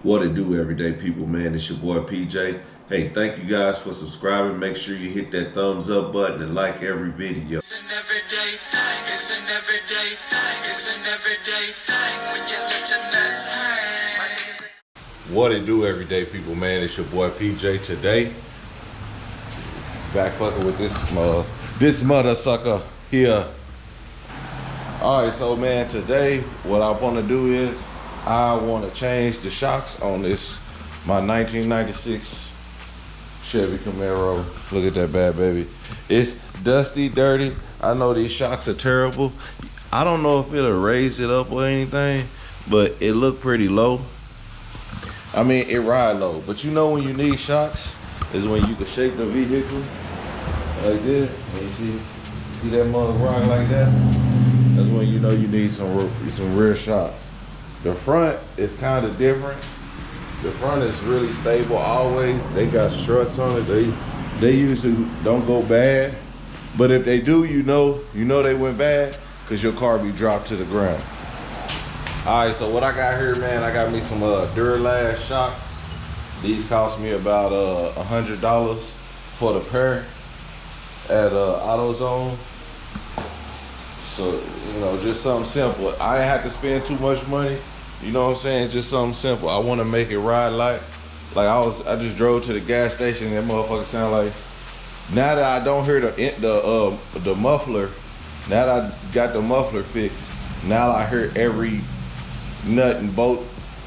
What it do, everyday people, man? It's your boy PJ. Hey, thank you guys for subscribing. Make sure you hit that thumbs up button and like every video. It's an everyday thing. It's an everyday thing. It's an everyday thing when you let your nuts hang. What it do, everyday people, man? It's your boy PJ. Today, back fucking with this mother sucker here. All right, so man, today what I want to do is I want to change the shocks on my 1996 Chevy Camaro. Look at that bad baby. It's dusty, dirty. I know these shocks are terrible. I don't know if it'll raise it up or anything, but it looked pretty low. I mean, it ride low, but you know when you need shocks is when you can shake the vehicle like this, and you see that mother rock like that. That's when you know you need some rear shocks. The front is kind of different. The front is really stable always. They got struts on it. They usually don't go bad, but if they do, you know they went bad because your car be dropped to the ground. All right, so what I got here, man, I got me some Duralast shocks. These cost me about $100 for the pair at AutoZone. So, you know, just something simple. I didn't have to spend too much money. You know what I'm saying? Just something simple. I want to make it ride like I just drove to the gas station and that motherfucker sound like, now that I don't hear the muffler, now that I got the muffler fixed, now I hear every nut and bolt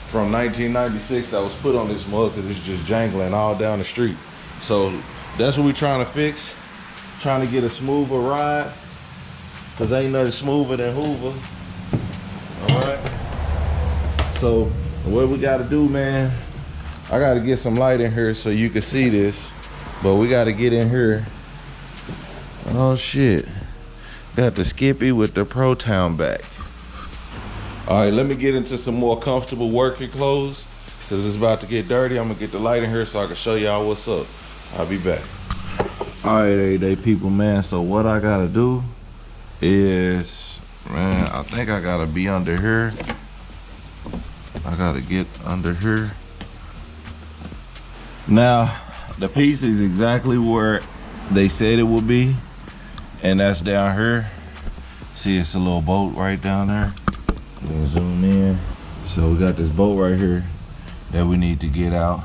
from 1996 that was put on this mug because it's just jangling all down the street. So that's what we're trying to fix. Trying to get a smoother ride. Cause ain't nothing smoother than Hoover. All right. So what we gotta do, man, I gotta get some light in here so you can see this, but we gotta get in here. Oh shit. Got the Skippy with the Pro Town back. All right, let me get into some more comfortable working clothes cause it's about to get dirty. I'm gonna get the light in here so I can show y'all what's up. I'll be back. All right, everyday people, man. So what I gotta do is, man, I think I gotta be under here. I gotta get under here. Now, the piece is exactly where they said it would be, and that's down here. See, it's a little bolt right down there. Then zoom in. So we got this bolt right here that we need to get out.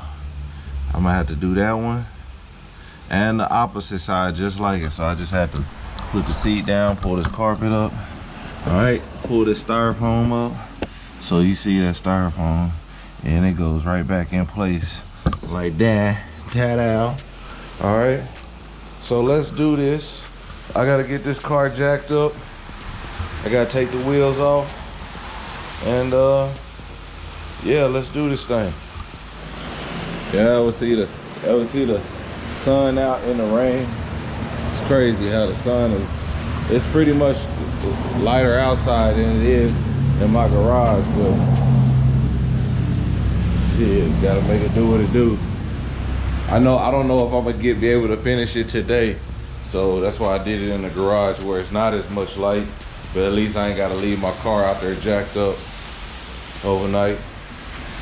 I'm gonna have to do that one and the opposite side just like it. So I just had to put the seat down, pull this carpet up. All right, pull this styrofoam up. So you see that styrofoam, and it goes right back in place like that. Ta-da. All right, so let's do this. I gotta get this car jacked up. I gotta take the wheels off. And yeah, let's do this thing. Yeah, I would see the sun out in the rain. It's crazy how the sun it's pretty much lighter outside than it is in my garage, but shit, gotta make it do what it do. I don't know if I'm gonna be able to finish it today, so that's why I did it in the garage where it's not as much light, but at least I ain't gotta leave my car out there jacked up overnight.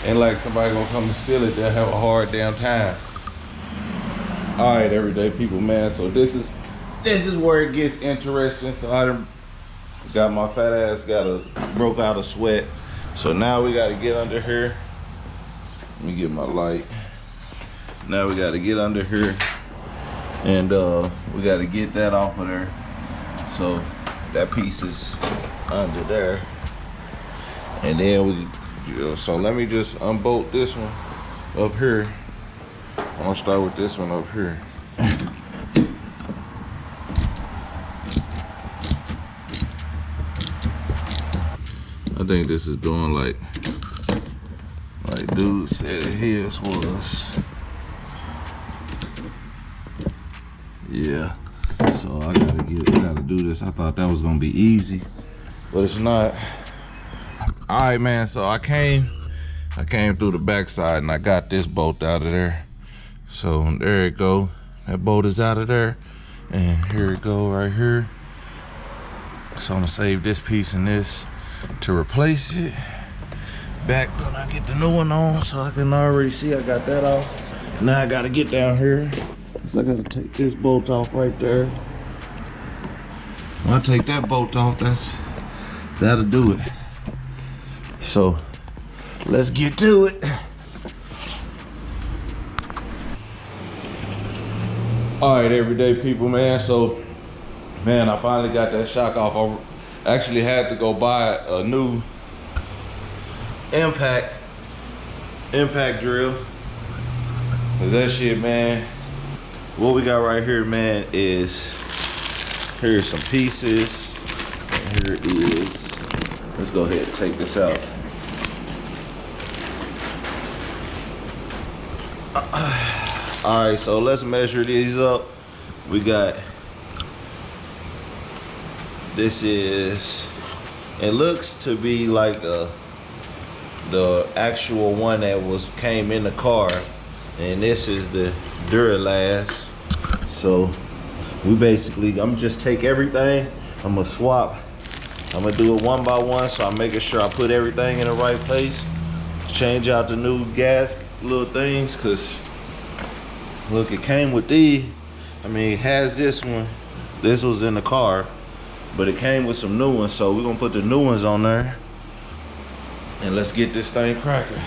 Ain't like somebody gonna come and steal it, they'll have a hard damn time. All right, everyday people, man, so this is where it gets interesting. So I done got my fat ass broke out a sweat. So now we gotta get under here. Let me get my light. Now we gotta get under here and we gotta get that off of there. So that piece is under there. And then so let me just unbolt this one up here. I'm gonna start with this one up here. I think this is doing like dude said his was. Yeah. So I gotta do this. I thought that was gonna be easy, but it's not. All right, man. So I came through the backside and I got this bolt out of there. So there it go. That bolt is out of there, and here it go right here. So I'm gonna save this piece and this to replace it. back when I get the new one on, so I can already see I got that off. Now I gotta get down here. So I gotta take this bolt off right there. When I take that bolt off, that'll do it. So let's get to it. All right, everyday people, man. So, man, I finally got that shock off. I actually had to go buy a new impact drill. Cause that shit, man. What we got right here, man, is here's some pieces. And here it is. Let's go ahead and take this out. All right, so let's measure these up. We got, this is, it looks to be like the actual one that came in the car, and this is the Duralast. So we basically, I'm just take everything, I'm gonna swap, I'm gonna do it one by one, so I'm making sure I put everything in the right place, change out the new gas little things, cause look, it came with these. I mean, it has this one. This was in the car, but it came with some new ones. So we're gonna put the new ones on there, and let's get this thing cracking.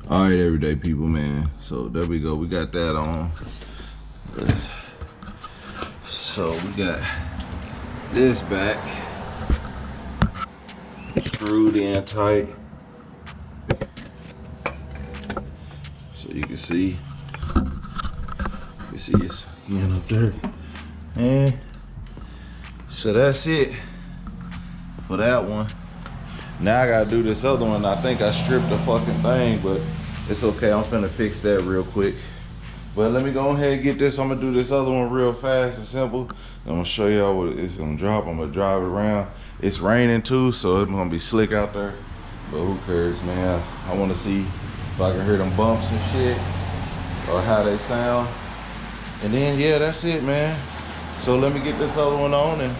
All right, everyday people, man. So there we go. We got that on. So we got this back screwed in tight. So you can see it's in up there. And so that's it for that one. Now I gotta do this other one. I think I stripped the fucking thing, but it's okay. I'm finna fix that real quick. But let me go ahead and get this. I'm gonna do this other one real fast and simple. I'm gonna show y'all what it's gonna drop. I'm gonna drive it around. It's raining too, so it's gonna be slick out there. But who cares, man? I want to see if I can hear them bumps and shit, or how they sound. And then, yeah, that's it, man. So let me get this other one on, and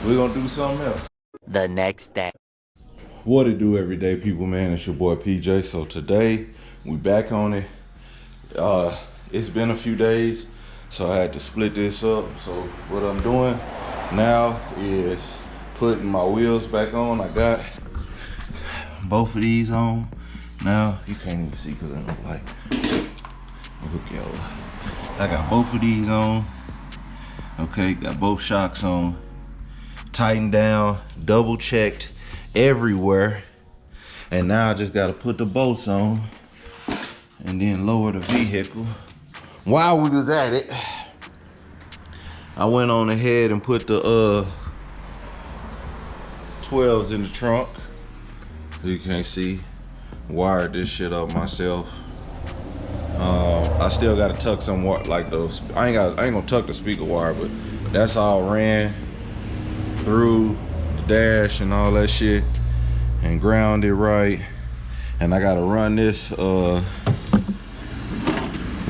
we're gonna do something else. The next day. What it do, everyday people, man? It's your boy PJ. So today we back on it. It's been a few days, so I had to split this up. So what I'm doing now is putting my wheels back on. I got both of these on. Now you can't even see because I don't like. I'll hook y'all up. I got both of these on. Okay, got both shocks on. Tightened down, double checked everywhere. And now I just gotta put the bolts on and then lower the vehicle. While we was at it, I went on ahead and put the 12s in the trunk. You can't see. Wired this shit up myself. I still gotta tuck some wire, like those. I ain't gonna tuck the speaker wire, but that's all ran through the dash and all that shit and ground it right. And I gotta run this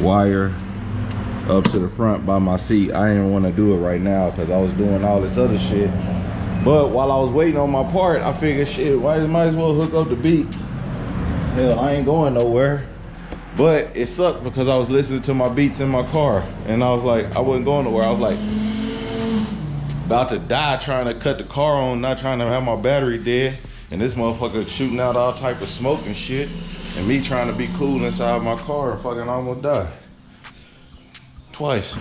wire up to the front by my seat. I didn't want to do it right now because I was doing all this other shit. But while I was waiting on my part, I figured, shit, might as well hook up the beats. Hell, I ain't going nowhere. But it sucked because I was listening to my beats in my car, and I was like, I wasn't going nowhere. I was like about to die trying to cut the car on, not trying to have my battery dead, and this motherfucker shooting out all type of smoke and shit, and me trying to be cool inside my car and fucking almost die. Twice.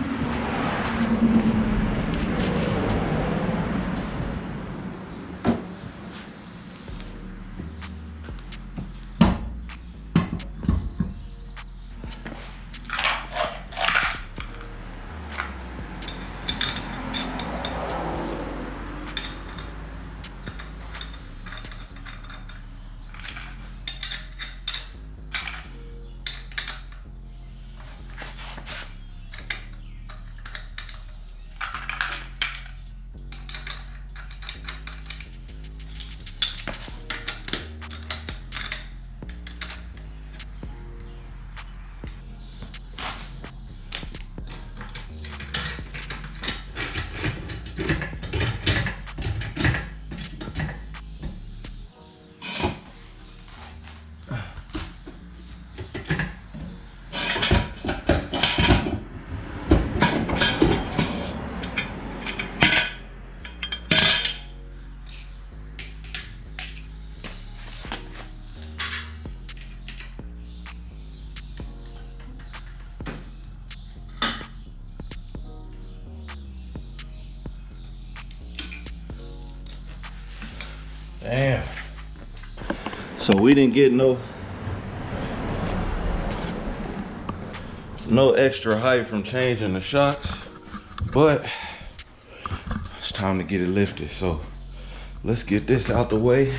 Damn. So we didn't get no extra height from changing the shocks, but it's time to get it lifted. So let's get this out the way.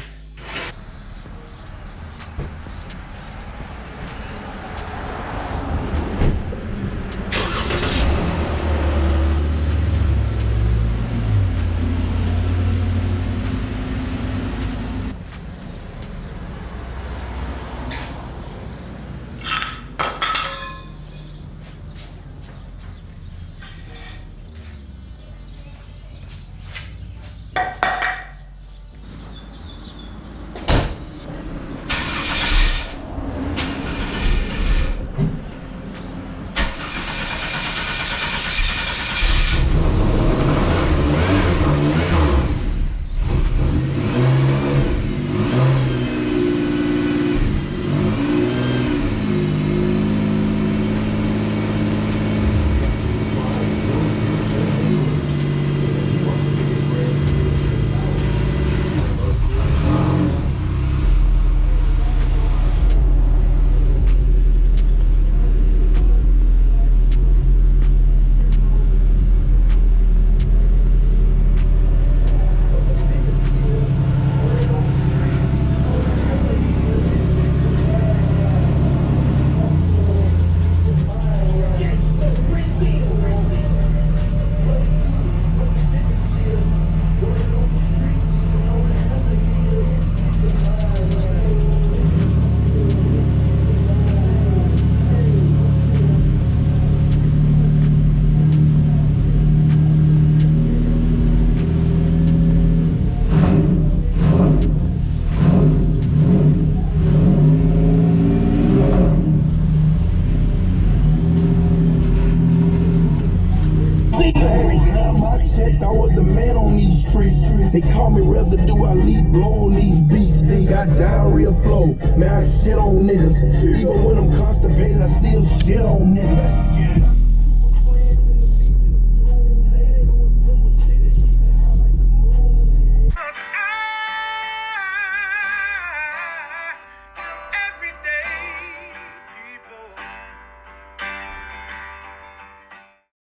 They call me residue, I lead blow on these beats. Got diarrhea flow, man, I shit on niggas. Even when I'm constipated, I still shit on niggas.